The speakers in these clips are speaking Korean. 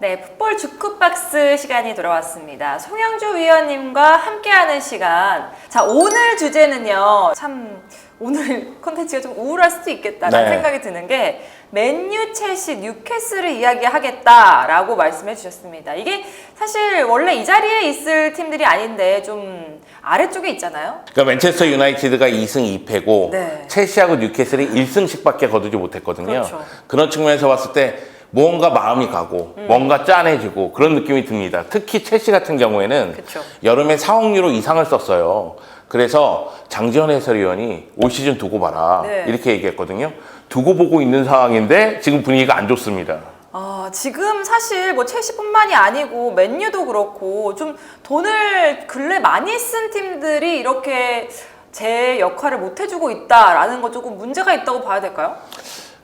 네, 풋볼 주크박스 시간이 돌아왔습니다. 송영주 위원님과 함께하는 시간. 자, 오늘 주제는요. 참 오늘 콘텐츠가 좀 우울할 수도 있겠다라는 생각이 드는 게 맨유, 첼시, 뉴캐슬을 이야기하겠다라고 말씀해 주셨습니다. 이게 사실 원래 이 자리에 있을 팀들이 아닌데 좀 아래쪽에 있잖아요. 그러니까 맨체스터 유나이티드가 2승 2패고 첼시하고 뉴캐슬이 1승씩밖에 거두지 못했거든요. 그렇죠. 그런 측면에서 봤을 때 무언가 마음이 가고 뭔가 짠해지고 그런 느낌이 듭니다. 특히 첼시 같은 경우에는 여름에 4억 유로 이상을 썼어요. 그래서 장지현 해설위원이 올 시즌 두고 봐라 이렇게 얘기했거든요. 두고 보고 있는 상황인데 지금 분위기가 안 좋습니다. 지금 사실 뭐 첼시뿐만이 아니고 맨유도 그렇고 좀 돈을 근래 많이 쓴 팀들이 이렇게 제 역할을 못 해주고 있다라는 거 조금 문제가 있다고 봐야 될까요?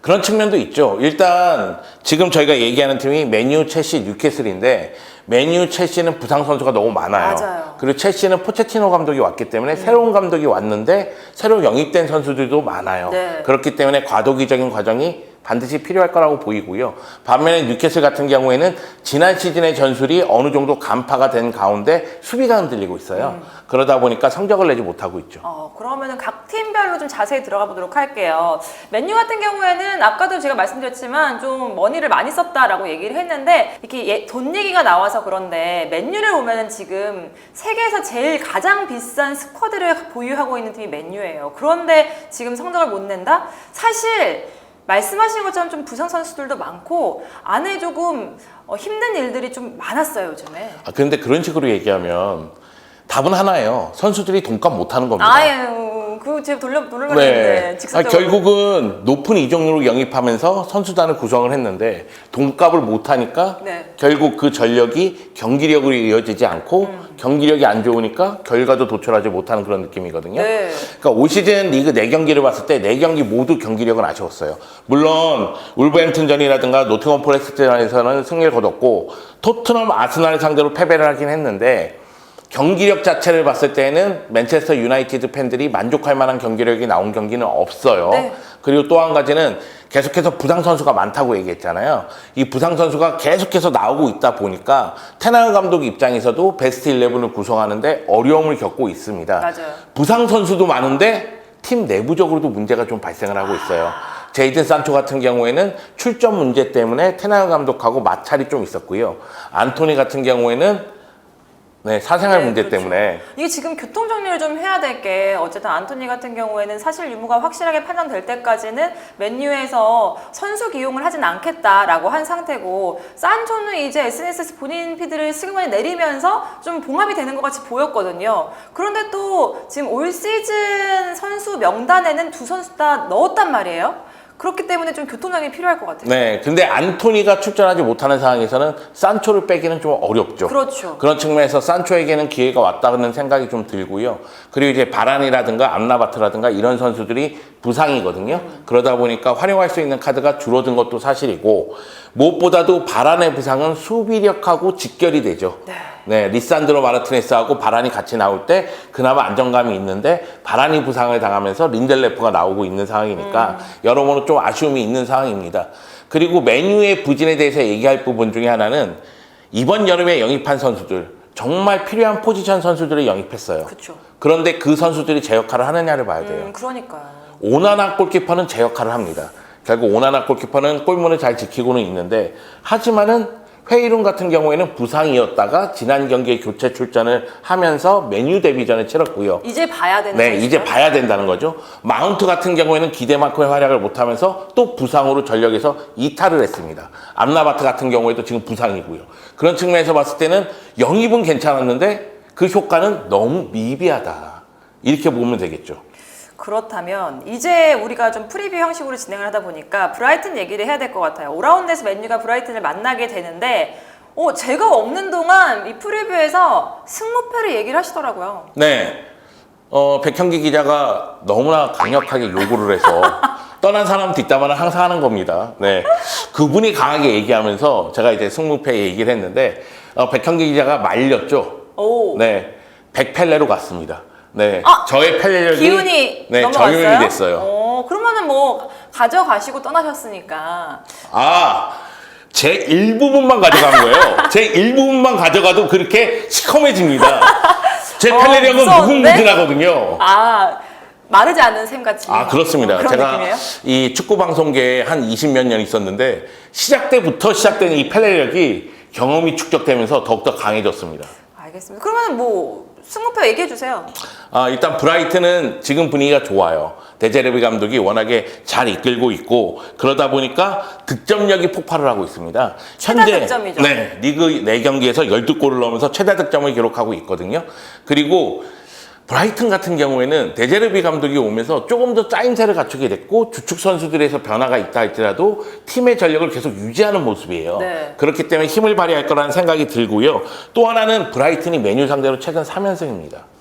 그런 측면도 있죠. 일단 지금 저희가 얘기하는 팀이 맨유, 첼시, 뉴캐슬인데 맨유, 첼시는 부상 선수가 너무 많아요. 맞아요. 그리고 첼시는 포체티노 감독이 왔기 때문에 새로운 감독이 왔는데 새로 영입된 선수들도 많아요. 그렇기 때문에 과도기적인 과정이 반드시 필요할 거라고 보이고요. 반면에 뉴캐슬 같은 경우에는 지난 시즌의 전술이 어느 정도 간파가 된 가운데 수비가 흔들리고 있어요. 그러다 보니까 성적을 내지 못하고 있죠. 그러면은 각 팀별로 좀 자세히 들어가 보도록 할게요. 맨유 같은 경우에는 아까도 제가 말씀드렸지만 좀 머니를 많이 썼다라고 얘기를 했는데 이렇게 돈 얘기가 나와서 그런데 맨유를 보면은 지금 세계에서 제일 가장 비싼 스쿼드를 보유하고 있는 팀이 맨유예요. 그런데 지금 성적을 못 낸다? 사실 말씀하신 것처럼 좀 부상 선수들도 많고 안에 조금 힘든 일들이 좀 많았어요, 요즘에. 그런데 그런 식으로 얘기하면 답은 하나예요. 선수들이 돈값 못하는 겁니다. 그거 제가 돌려버리는데 직접적으로. 결국은 높은 이적료로 영입하면서 선수단을 구성을 했는데 돈값을 못하니까 결국 그 전력이 경기력으로 이어지지 않고 경기력이 안 좋으니까 결과도 도출하지 못하는 그런 느낌이거든요. 그러니까 올 시즌 리그 4경기를 봤을 때 4경기 모두 경기력은 아쉬웠어요. 물론 울버햄튼전이라든가 노팅엄 포레스트전에서는 승리를 거뒀고 토트넘, 아스날 상대로 패배를 하긴 했는데 경기력 자체를 봤을 때는 맨체스터 유나이티드 팬들이 만족할 만한 경기력이 나온 경기는 없어요. 그리고 또 한 가지는 계속해서 부상 선수가 많다고 얘기했잖아요. 이 부상 선수가 계속해서 나오고 있다 보니까 테나흐 감독 입장에서도 베스트 11을 구성하는데 어려움을 겪고 있습니다. 부상 선수도 많은데 팀 내부적으로도 문제가 좀 발생을 하고 있어요. 제이든 산초 같은 경우에는 출전 문제 때문에 테나흐 감독하고 마찰이 좀 있었고요. 안토니 같은 경우에는 사생활 문제 때문에. 이게 지금 교통 정리를 좀 해야 될 게 어쨌든 안토니 같은 경우에는 사실 유무가 확실하게 판단될 때까지는 맨유에서 선수 기용을 하진 않겠다라고 한 상태고 산초는 이제 SNS에서 본인 피드를 슬그머니 내리면서 좀 봉합이 되는 것 같이 보였거든요. 그런데 또 지금 올 시즌 선수 명단에는 두 선수 다 넣었단 말이에요. 그렇기 때문에 좀 교통정리 필요할 것 같아요. 근데 안토니가 출전하지 못하는 상황에서는 산초를 빼기는 좀 어렵죠. 그런 측면에서 산초에게는 기회가 왔다는 생각이 좀 들고요. 그리고 이제 바란이라든가 암라바트라든가 이런 선수들이 부상이거든요. 그러다 보니까 활용할 수 있는 카드가 줄어든 것도 사실이고 무엇보다도 바란의 부상은 수비력하고 직결이 되죠. 리산드로 마르티네스하고 바란이 같이 나올 때 그나마 안정감이 있는데 바란이 부상을 당하면서 린델레프가 나오고 있는 상황이니까 여러모로 좀 아쉬움이 있는 상황입니다. 그리고 맨유의 부진에 대해서 얘기할 부분 중에 하나는 이번 여름에 영입한 선수들 정말 필요한 포지션 선수들을 영입했어요. 그런데 그 선수들이 제 역할을 하느냐를 봐야 돼요. 오나나 골키퍼는 제 역할을 합니다. 결국 오나나 골키퍼는 골문을 잘 지키고는 있는데 하지만은 회이룬 같은 경우에는 부상이었다가 지난 경기에 교체 출전을 하면서 맨유 데뷔전을 치렀고요. 이제 봐야 되는 이제 봐야 된다는 거죠. 마운트 같은 경우에는 기대만큼의 활약을 못하면서 또 부상으로 전력에서 이탈을 했습니다. 암라바트 같은 경우에도 지금 부상이고요. 그런 측면에서 봤을 때는 영입은 괜찮았는데 그 효과는 너무 미비하다. 이렇게 보면 되겠죠. 그렇다면 이제 우리가 좀 프리뷰 형식으로 진행을 하다 보니까 브라이튼 얘기를 해야 될 것 같아요. 5라운드에서 맨유가 브라이튼을 만나게 되는데 제가 없는 동안 이 프리뷰에서 승무패를 얘기를 하시더라고요. 백현기 기자가 너무나 강력하게 요구를 해서 떠난 사람 뒷담화는 항상 하는 겁니다. 그분이 강하게 얘기하면서 제가 이제 승무패 얘기를 했는데 백현기 기자가 말렸죠. 100펠레로 갔습니다. 저의 펠레력이 기운이 적용이 됐어요. 그러면은 뭐 가져가시고 떠나셨으니까. 제 일부분만 가져간 거예요. 제 일부분만 가져가도 그렇게 시커매집니다. 제 펠레력은 무서운데? 무궁무진하거든요. 아, 마르지 않는 샘같이. 아, 그렇습니다. 그런 제가 느낌이에요? 이 축구 방송계에 한 20몇 년 있었는데 시작 때부터 시작된 이 펠레력이 경험이 축적되면서 더욱더 강해졌습니다. 알겠습니다. 그러면 뭐 승무표 얘기해 주세요. 일단 브라이튼은 지금 분위기가 좋아요. 데제르비 감독이 워낙에 잘 이끌고 있고 그러다 보니까 득점력이 폭발을 하고 있습니다. 최다 득점이죠. 네, 리그 4경기에서 12골을 넣으면서 최다 득점을 기록하고 있거든요. 그리고 브라이튼 같은 경우에는 데제르비 감독이 오면서 조금 더 짜임새를 갖추게 됐고 주축 선수들에서 변화가 있다 할지라도 팀의 전력을 계속 유지하는 모습이에요. 네. 그렇기 때문에 힘을 발휘할 거라는 생각이 들고요. 또 하나는 브라이튼이 메뉴 상대로 최근 3연승입니다.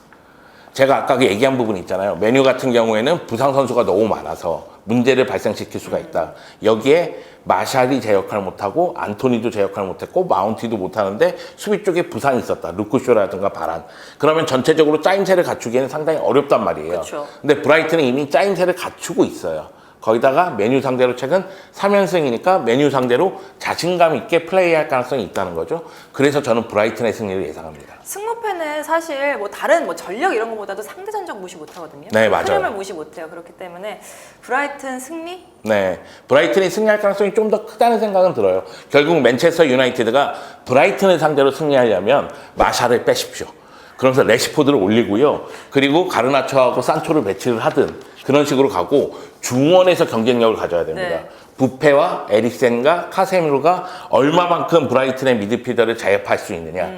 제가 아까 그 얘기한 부분 있잖아요. 메뉴 같은 경우에는 부상 선수가 너무 많아서 문제를 발생시킬 수가 있다. 여기에 마샬이 제 역할을 못하고 안토니도 제 역할을 못했고 마운티도 못하는데 수비 쪽에 부상이 있었다. 루크쇼라든가 바란. 그러면 전체적으로 짜임새를 갖추기에는 상당히 어렵단 말이에요. 그쵸. 근데 브라이튼은 이미 짜임새를 갖추고 있어요. 거기다가 메뉴 상대로 최근 3연승이니까 메뉴 상대로 자신감 있게 플레이할 가능성이 있다는 거죠. 그래서 저는 브라이튼의 승리를 예상합니다. 승무패는 사실 뭐 다른 뭐 전력 이런 것보다도 상대 전적 무시 못하거든요. 네, 맞아요. 흐름을 무시 못해요. 그렇기 때문에 브라이튼 승리? 네, 브라이튼이 승리할 가능성이 좀 더 크다는 생각은 들어요. 결국 맨체스터 유나이티드가 브라이튼을 상대로 승리하려면 마샬을 빼십시오. 그러면서 레시포드를 올리고요. 그리고 가르나초하고 산초를 배치를 하든 그런 식으로 가고 중원에서 경쟁력을 가져야 됩니다. 네. 부페와 에릭센과 카세미로가 얼마만큼 브라이튼의 미드필더를 제압할 수 있느냐.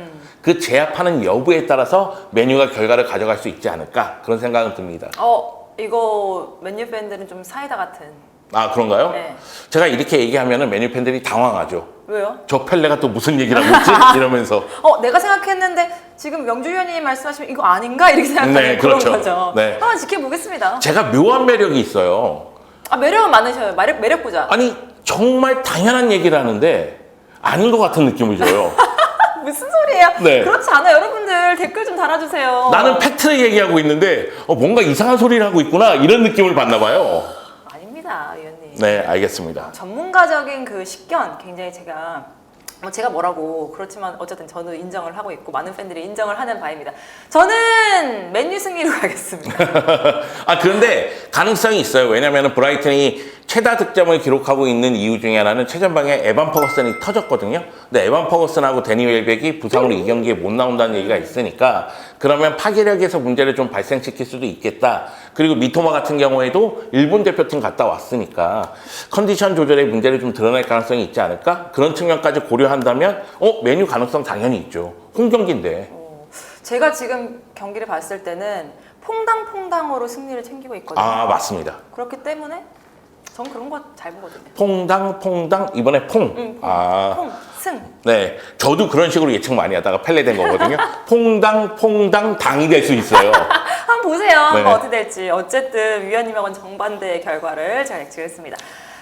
그 제압하는 여부에 따라서 메뉴가 결과를 가져갈 수 있지 않을까 그런 생각은 듭니다. 이거 맨유 팬들은 좀 사이다 같은. 아, 그런가요? 네. 제가 이렇게 얘기하면 메뉴 팬들이 당황하죠. 왜요? 저 펠레가 또 무슨 얘기를 하고 있지? 이러면서. 내가 생각했는데 지금 명주 위원님이 말씀하시면 이거 아닌가? 이렇게 생각하는 네, 그런 그렇죠. 거죠. 네. 한번 지켜보겠습니다. 제가 묘한 매력이 있어요. 매력은 많으셔요. 매력부자. 아니, 정말 당연한 얘기를 하는데 아닌 것 같은 느낌을 줘요. 무슨 소리예요? 네. 그렇지 않아요. 여러분들 댓글 좀 달아주세요. 나는 팩트를 얘기하고 있는데 뭔가 이상한 소리를 하고 있구나 이런 느낌을 받나 봐요. 아닙니다, 위원님. 네, 알겠습니다. 전문가적인 그 식견 굉장히 제가 뭐라고 그렇지만 어쨌든 저는 인정을 하고 있고 많은 팬들이 인정을 하는 바입니다. 저는 맨유 승리로 가겠습니다. 그런데 가능성이 있어요. 왜냐하면 브라이튼이 최다 득점을 기록하고 있는 이유 중에 하나는 최전방에 에반 퍼거슨이 터졌거든요. 근데 에반 퍼거슨하고 데니 웰백이 부상으로 이 경기에 못 나온다는 얘기가 있으니까 그러면 파괴력에서 문제를 좀 발생시킬 수도 있겠다. 그리고 미토마 같은 경우에도 일본 대표팀 갔다 왔으니까 컨디션 조절에 문제를 좀 드러낼 가능성이 있지 않을까? 그런 측면까지 고려한다면 메뉴 가능성 당연히 있죠. 홈경기인데. 제가 지금 경기를 봤을 때는 퐁당퐁당으로 승리를 챙기고 있거든요. 맞습니다. 그렇기 때문에 전 그런 거 잘 보거든요. 퐁당 이번에 퐁. 퐁, 승. 네, 저도 그런 식으로 예측 많이 하다가 펠레된 거거든요. 퐁당 당이 될 수 있어요. 한번 보세요. 네. 한번 어떻게 될지. 어쨌든 위원님하고는 정반대의 결과를 제가 예측했습니다.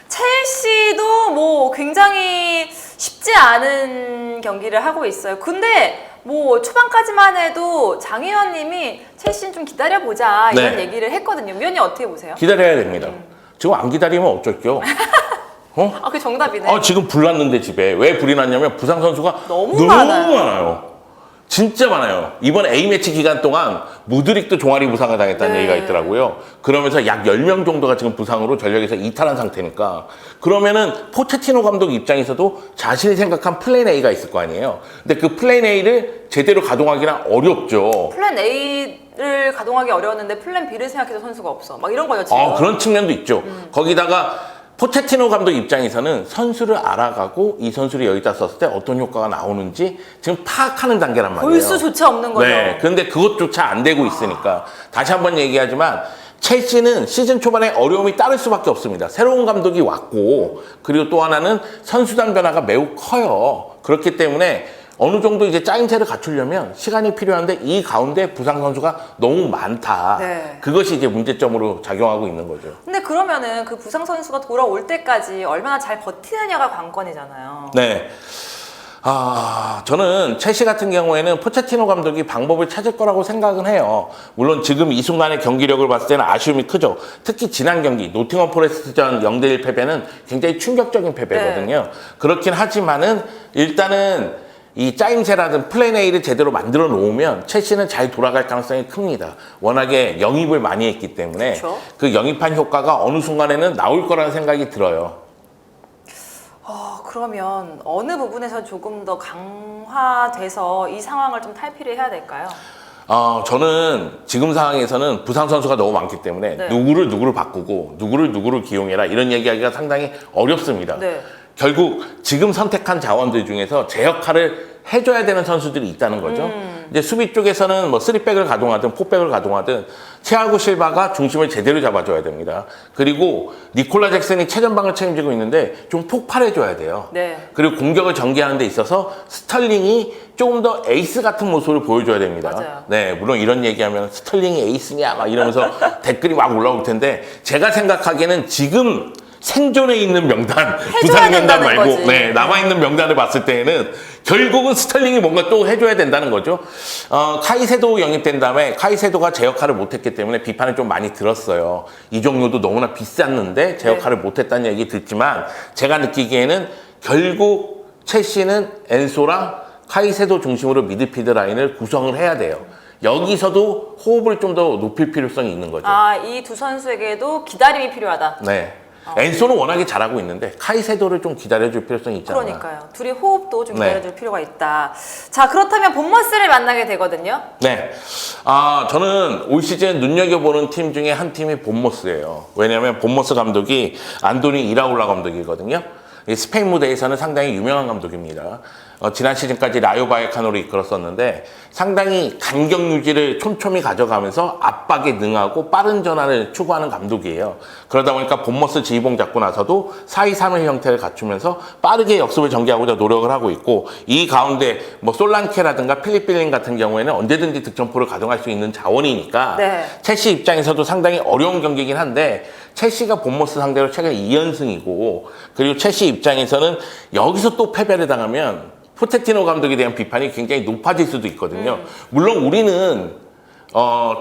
첼시도 뭐 굉장히 쉽지 않은 경기를 하고 있어요. 근데 뭐 초반까지만 해도 장 의원님이 첼시는 좀 기다려보자 이런 네. 얘기를 했거든요. 위원님 어떻게 보세요? 기다려야 됩니다. 지금 안 기다리면 어쩔게요. 그게 정답이네. 지금 불 났는데 집에. 왜 불이 났냐면 부상 선수가 너무 많아요. 많아요. 진짜 많아요. 이번 A매치 기간 동안 무드릭도 종아리 부상을 당했다는 네. 얘기가 있더라고요. 그러면서 약 10명 정도가 지금 부상으로 전력에서 이탈한 상태니까 그러면은 포체티노 감독 입장에서도 자신이 생각한 플랜 A가 있을 거 아니에요. 근데 그 플랜 A를 제대로 가동하기는 어렵죠. 플랜 A를 가동하기 어려웠는데 플랜 B를 생각해서 선수가 없어. 막 이런 거죠, 지금. 그런 측면도 있죠. 거기다가 포체티노 감독 입장에서는 선수를 알아가고 이 선수를 여기다 썼을 때 어떤 효과가 나오는지 지금 파악하는 단계란 말이에요. 볼 수조차 없는 거죠. 네, 근데 그것조차 안 되고 있으니까 다시 한번 얘기하지만 첼시는 시즌 초반에 어려움이 따를 수밖에 없습니다. 새로운 감독이 왔고 그리고 또 하나는 선수단 변화가 매우 커요. 그렇기 때문에 어느 정도 이제 짜임새를 갖추려면 시간이 필요한데 이 가운데 부상 선수가 너무 많다. 네. 그것이 이제 문제점으로 작용하고 있는 거죠. 근데 그러면은 그 부상 선수가 돌아올 때까지 얼마나 잘 버티느냐가 관건이잖아요. 네. 저는 첼시 같은 경우에는 포체티노 감독이 방법을 찾을 거라고 생각은 해요. 물론 지금 이 순간의 경기력을 봤을 때는 아쉬움이 크죠. 특히 지난 경기 노팅엄 포레스트전 0대1 패배는 굉장히 충격적인 패배거든요. 네. 그렇긴 하지만은 일단은 이 짜임새라든 플랜 A를 제대로 만들어 놓으면 첼시는 잘 돌아갈 가능성이 큽니다. 워낙에 영입을 많이 했기 때문에 그렇죠. 그 영입한 효과가 어느 순간에는 나올 거라는 생각이 들어요. 그러면 어느 부분에서 조금 더 강화돼서 이 상황을 좀 탈피를 해야 될까요? 저는 지금 상황에서는 부상 선수가 너무 많기 때문에 네. 누구를 바꾸고 누구를 기용해라 이런 얘기하기가 상당히 어렵습니다. 네. 결국 지금 선택한 자원들 중에서 제 역할을 해줘야 되는 선수들이 있다는 거죠. 이제 수비 쪽에서는 뭐 3백을 가동하든 4백을 가동하든 티아고 실바가 중심을 제대로 잡아줘야 됩니다. 그리고 니콜라 잭슨이 최전방을 책임지고 있는데 좀 폭발해줘야 돼요. 네. 그리고 공격을 전개하는 데 있어서 스털링이 조금 더 에이스 같은 모습을 보여줘야 됩니다. 맞아요. 네, 물론 이런 얘기하면 스털링이 에이스냐 막 이러면서 댓글이 막 올라올 텐데 제가 생각하기에는 지금 생존에 있는 명단, 부상 명단 말고 거지. 네, 남아있는 명단을 봤을 때에는 결국은 스털링이 뭔가 또 해줘야 된다는 거죠. 카이세도 영입된 다음에 카이세도가 제 역할을 못했기 때문에 비판을 좀 많이 들었어요. 이종료도 너무나 비쌌는데 제 역할을 못했다는 얘기 듣지만 제가 느끼기에는 결국 첼시는 엔소랑 카이세도 중심으로 미드필드 라인을 구성을 해야 돼요. 여기서도 호흡을 좀 더 높일 필요성이 있는 거죠. 이 두 선수에게도 기다림이 필요하다. 네. 엔소는 워낙에 잘하고 있는데 카이세도를 좀 기다려줄 필요성이 있잖아요. 그러니까요. 둘이 호흡도 좀 네. 기다려줄 필요가 있다. 자, 그렇다면 본머스를 만나게 되거든요. 네. 저는 올 시즌 눈여겨보는 팀 중에 한 팀이 본머스예요. 왜냐하면 본머스 감독이 안도니 이라올라 감독이거든요. 이 스페인 무대에서는 상당히 유명한 감독입니다. 지난 시즌까지 라요 바이카노를 이끌었었는데 상당히 간격 유지를 촘촘히 가져가면서 압박에 능하고 빠른 전환을 추구하는 감독이에요. 그러다 보니까 본머스 지휘봉 잡고 나서도 4-2-3의 형태를 갖추면서 빠르게 역습을 전개하고자 노력을 하고 있고 이 가운데 뭐 솔란케라든가 필리핀 같은 경우에는 언제든지 득점포를 가동할 수 있는 자원이니까 네. 첼시 입장에서도 상당히 어려운 경기이긴 한데 첼시가 본머스 상대로 최근 2연승이고 그리고 첼시 입장에서는 여기서 또 패배를 당하면 포체티노 감독에 대한 비판이 굉장히 높아질 수도 있거든요. 물론 우리는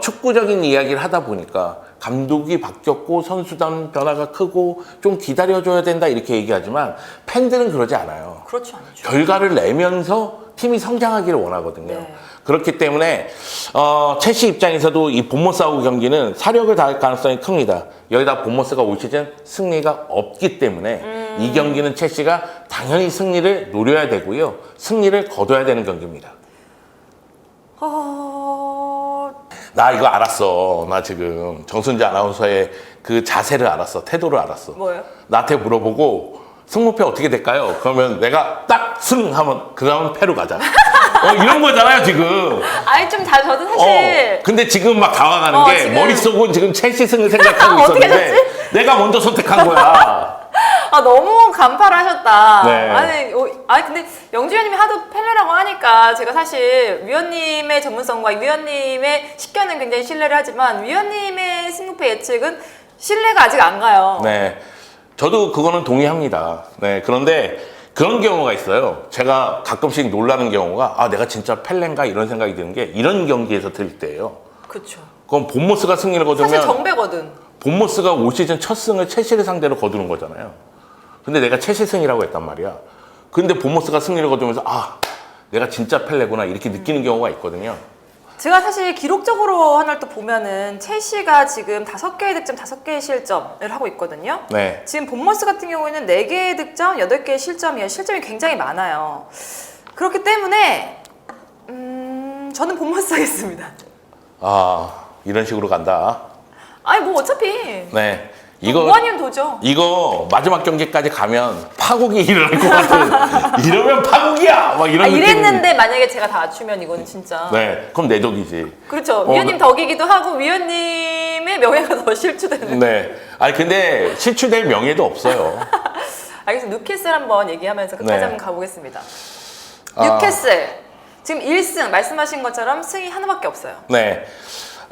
축구적인 이야기를 하다 보니까 감독이 바뀌었고 선수단 변화가 크고 좀 기다려줘야 된다 이렇게 얘기하지만 팬들은 그러지 않아요. 그렇지 않죠. 결과를 내면서 팀이 성장하기를 원하거든요. 네. 그렇기 때문에 첼시 입장에서도 이 본머스하고 경기는 사력을 다할 가능성이 큽니다. 여기다 본머스가 올 시즌 승리가 없기 때문에 이 경기는 첼시가 당연히 승리를 노려야 되고요. 승리를 거둬야 되는 경기입니다. 나 이거 알았어. 나 지금 정순재 아나운서의 그 자세를 알았어. 태도를 알았어. 뭐예요? 나한테 물어보고 승무패 어떻게 될까요? 그러면 내가 딱 승 하면 그 다음 패로 가자. 이런 거잖아요 지금. 저도 사실 근데 지금 막 당황하는 게 지금... 머릿속은 지금 첼시 승을 생각하고 있었는데 내가 먼저 선택한 거야. 너무 간파를 하셨다. 네. 근데 영주 위원님이 하도 펠레라고 하니까 제가 사실 위원님의 전문성과 위원님의 식견은 굉장히 신뢰를 하지만 위원님의 승부패 예측은 신뢰가 아직 안 가요. 네. 저도 그거는 동의합니다. 네. 그런데 그런 경우가 있어요. 제가 가끔씩 놀라는 경우가 내가 진짜 펠레인가 이런 생각이 드는 게 이런 경기에서 들 때예요. 그렇죠. 그럼 본머스가 승리를 거두면 사실 정배거든. 본머스가 올 시즌 첫 승을 첼시를 상대로 거두는 거잖아요. 근데 내가 첼시 승이라고 했단 말이야. 근데 본머스가 승리를 거두면서 내가 진짜 펠레구나 이렇게 느끼는 경우가 있거든요. 제가 사실 기록적으로 하나를 또 보면은 첼시가 지금 5개의 득점, 5개의 실점을 하고 있거든요. 네. 지금 본머스 같은 경우에는 4개의 득점, 8개의 실점이에요. 실점이 굉장히 많아요. 그렇기 때문에 저는 본머스 하겠습니다. 이런 식으로 간다. 어차피 네. 무한이면 도죠. 이거 마지막 경기까지 가면 파국이 일어날 것 같은. 이러면 파국이야! 막 이런 이랬는데 만약에 제가 다 맞추면 이거는 진짜. 네. 그럼 내 덕이지. 그렇죠. 위원님 덕이기도 하고 위원님의 명예가 더 실추되는. 네. 근데 실추될 명예도 없어요. 알겠습니다. 뉴캐슬 한번 얘기하면서 끝까지 네. 한번 가보겠습니다. 뉴캐슬. 지금 1승 말씀하신 것처럼 승이 하나밖에 없어요. 네.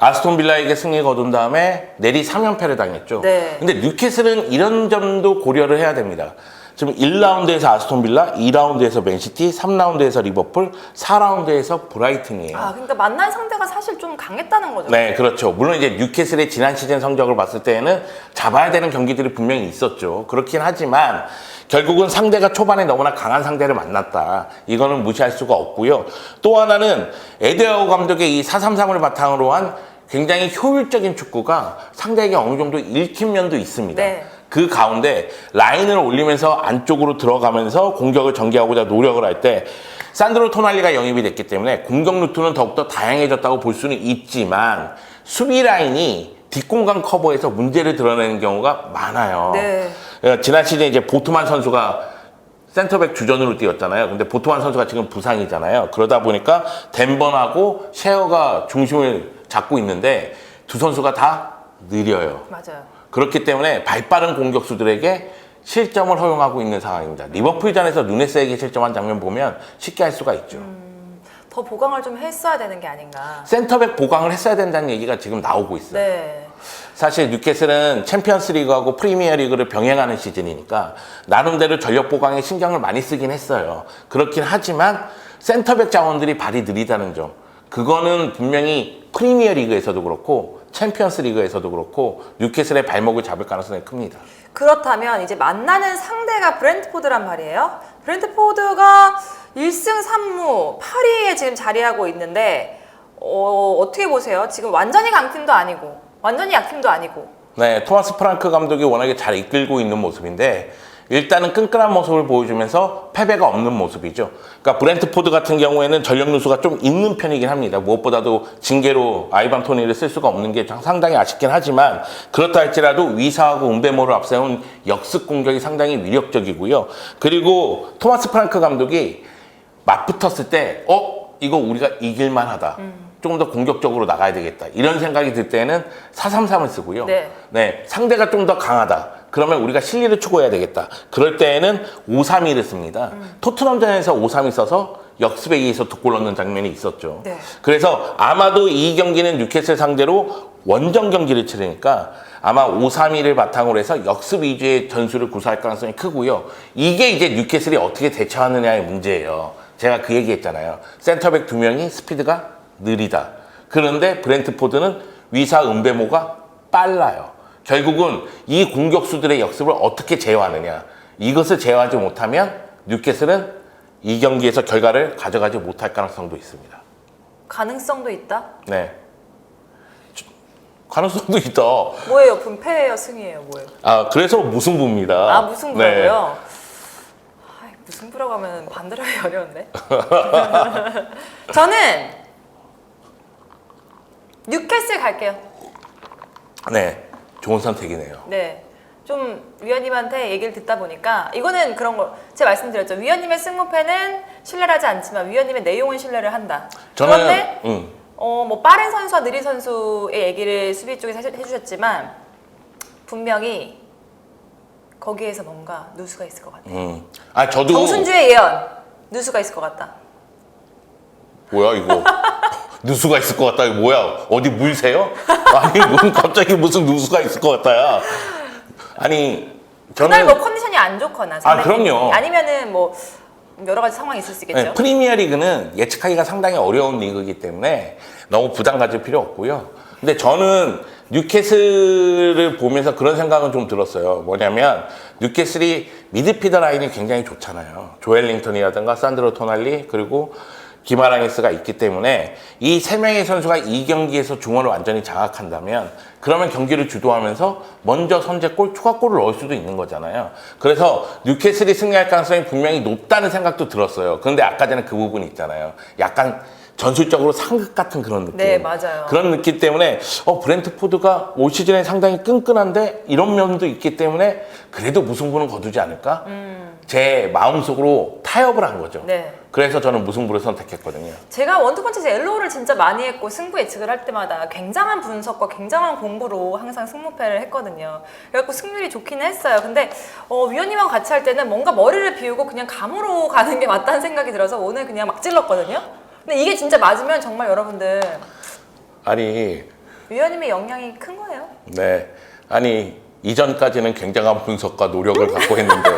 아스톤 빌라에게 승리 거둔 다음에 내리 3연패를 당했죠. 네. 근데 뉴캐슬은 이런 점도 고려를 해야 됩니다. 지금 1라운드에서 아스톤 빌라, 2라운드에서 맨시티, 3라운드에서 리버풀, 4라운드에서 브라이튼이에요. 아, 그러니까 만난 상대가 사실 좀 강했다는 거죠. 네, 그렇죠. 물론 이제 뉴캐슬의 지난 시즌 성적을 봤을 때에는 잡아야 되는 경기들이 분명히 있었죠. 그렇긴 하지만 결국은 상대가 초반에 너무나 강한 상대를 만났다. 이거는 무시할 수가 없고요. 또 하나는 에드하우 감독의 이 4-3-3을 바탕으로 한 굉장히 효율적인 축구가 상대에게 어느 정도 읽힌 면도 있습니다. 네. 그 가운데 라인을 올리면서 안쪽으로 들어가면서 공격을 전개하고자 노력을 할 때 산드로 토날리가 영입이 됐기 때문에 공격 루트는 더욱더 다양해졌다고 볼 수는 있지만 수비 라인이 뒷공간 커버에서 문제를 드러내는 경우가 많아요. 네. 지난 시즌 이제 보트만 선수가 센터백 주전으로 뛰었잖아요. 근데 보트만 선수가 지금 부상이잖아요. 그러다 보니까 덴번하고 셰어가 중심을 잡고 있는데 두 선수가 다 느려요. 맞아요. 그렇기 때문에 발빠른 공격수들에게 실점을 허용하고 있는 상황입니다. 리버풀전에서 누네스에게 실점한 장면 보면 쉽게 할 수가 있죠. 더 보강을 좀 했어야 되는 게 아닌가. 센터백 보강을 했어야 된다는 얘기가 지금 나오고 있어요. 네. 사실 뉴캐슬은 챔피언스 리그하고 프리미어 리그를 병행하는 시즌이니까 나름대로 전력 보강에 신경을 많이 쓰긴 했어요. 그렇긴 하지만 센터백 자원들이 발이 느리다는 점, 그거는 분명히 프리미어 리그에서도 그렇고 챔피언스 리그에서도 그렇고 뉴캐슬의 발목을 잡을 가능성이 큽니다. 그렇다면 이제 만나는 상대가 브렌트포드란 말이에요. 브렌트포드가 1승 3무 8위에 지금 자리하고 있는데 어떻게 보세요? 지금 완전히 강팀도 아니고 완전히 약팀도 아니고. 네, 토마스 프랑크 감독이 워낙에 잘 이끌고 있는 모습인데 일단은 끈끈한 모습을 보여주면서 패배가 없는 모습이죠. 그러니까 브렌트포드 같은 경우에는 전력 누수가 좀 있는 편이긴 합니다. 무엇보다도 징계로 아이반 토니를 쓸 수가 없는 게 상당히 아쉽긴 하지만 그렇다 할지라도 위사하고 은베모를 앞세운 역습 공격이 상당히 위력적이고요. 그리고 토마스 프랑크 감독이 맞붙었을 때 이거 우리가 이길만 하다. 조금 더 공격적으로 나가야 되겠다. 이런 생각이 들 때는 4-3-3을 쓰고요. 네. 상대가 좀 더 강하다. 그러면 우리가 실리를 추구해야 되겠다. 그럴 때에는 5-3-2를 씁니다. 토트넘전에서 5-3-2 써서 역습에 의해서 두 골 넣는 장면이 있었죠. 네. 그래서 아마도 이 경기는 뉴캐슬 상대로 원정 경기를 치르니까 아마 5-3-2를 바탕으로 해서 역습 위주의 전술을 구사할 가능성이 크고요. 이게 이제 뉴캐슬이 어떻게 대처하느냐의 문제예요. 제가 그 얘기했잖아요. 센터백 2명이 스피드가 느리다. 그런데 브렌트포드는 위사 은베모가 빨라요. 결국은 이 공격수들의 역습을 어떻게 제어하느냐. 이것을 제어하지 못하면 뉴캐슬은 이 경기에서 결과를 가져가지 못할 가능성도 있습니다. 가능성도 있다? 네. 가능성도 있다. 뭐예요? 분패예요? 승이에요? 뭐예요? 아, 그래서 무승부입니다. 아, 무승부라고요? 네. 무승부라고 하면 반대로 하기 어려운데? 저는 뉴캐슬 갈게요. 네. 좋은 선택이네요. 네. 좀 위원님한테 얘기를 듣다 보니까 이거는 그런 거 제가 말씀드렸죠. 위원님의 승무패는 신뢰를 하지 않지만 위원님의 내용은 신뢰를 한다. 그런데 뭐 빠른 선수와 느린 선수의 얘기를 수비 쪽에서 해주셨지만 분명히 거기에서 뭔가 누수가 있을 것 같아요. 아, 저도 정순주의 예언 누수가 있을 것 같다. 뭐야 이거? 누수가 있을 것 같다. 이거 뭐야? 어디 물새요? 아니 무슨 갑자기 무슨 누수가 있을 것 같다야. 아니 저는 그날 뭐 컨디션이 안 좋거나 그럼요. 아니면은 뭐 여러 가지 상황이 있을 수 있겠죠. 네, 프리미어 리그는 예측하기가 상당히 어려운 리그이기 때문에 너무 부담 가질 필요 없고요. 근데 저는 뉴캐슬을 보면서 그런 생각은 좀 들었어요. 뭐냐면 뉴캐슬이 미드필더 라인이 굉장히 좋잖아요. 조엘링턴이라든가 산드로 토날리 그리고 기마랑이스가 있기 때문에 이 세 명의 선수가 이 경기에서 중원을 완전히 장악한다면 그러면 경기를 주도하면서 먼저 선제골, 추가골을 넣을 수도 있는 거잖아요. 그래서 뉴캐슬이 승리할 가능성이 분명히 높다는 생각도 들었어요. 그런데 아까 전에 그 부분이 있잖아요. 약간 전술적으로 상극 같은 그런 느낌. 네, 맞아요. 그런 느낌 때문에 브렌트포드가 올 시즌에 상당히 끈끈한데 이런 면도 있기 때문에 그래도 무승부는 거두지 않을까? 제 마음속으로 타협을 한 거죠. 네. 그래서 저는 무승부를 선택했거든요. 제가 원투펀치에서 엘로우를 진짜 많이 했고 승부 예측을 할 때마다 굉장한 분석과 굉장한 공부로 항상 승무패를 했거든요. 그래갖고 승률이 좋기는 했어요. 근데 위원님하고 같이 할 때는 뭔가 머리를 비우고 그냥 감으로 가는 게 맞다는 생각이 들어서 오늘 그냥 막 찔렀거든요. 근데 이게 진짜 맞으면 정말 여러분들 아니 위원님의 영향이 큰 거예요. 네 아니 이전까지는 굉장한 분석과 노력을 갖고 했는데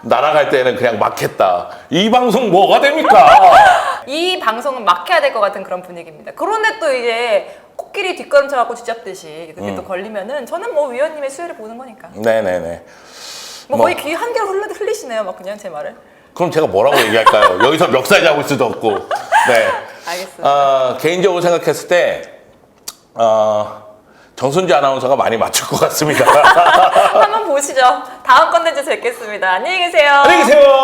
날아갈 때는 그냥 막했다. 이 방송 뭐가 됩니까? 이 방송은 막혀야 될 것 같은 그런 분위기입니다. 그런데 또 이제 코끼리 뒷걸음쳐갖고 쥐잡듯이 그렇게 또 걸리면은 저는 뭐 위원님의 수혜를 보는 거니까. 네네네. 뭐 거의 귀 한 개로 흘리시네요, 막 그냥 제 말을. 그럼 제가 뭐라고 얘기할까요? 여기서 멱살 잡을 수도 없고. 네. 알겠습니다. 개인적으로 생각했을 때 정순지 아나운서가 많이 맞출 것 같습니다. 한번 보시죠. 다음 컨텐츠 뵙겠습니다. 안녕히 계세요. 안녕히 계세요.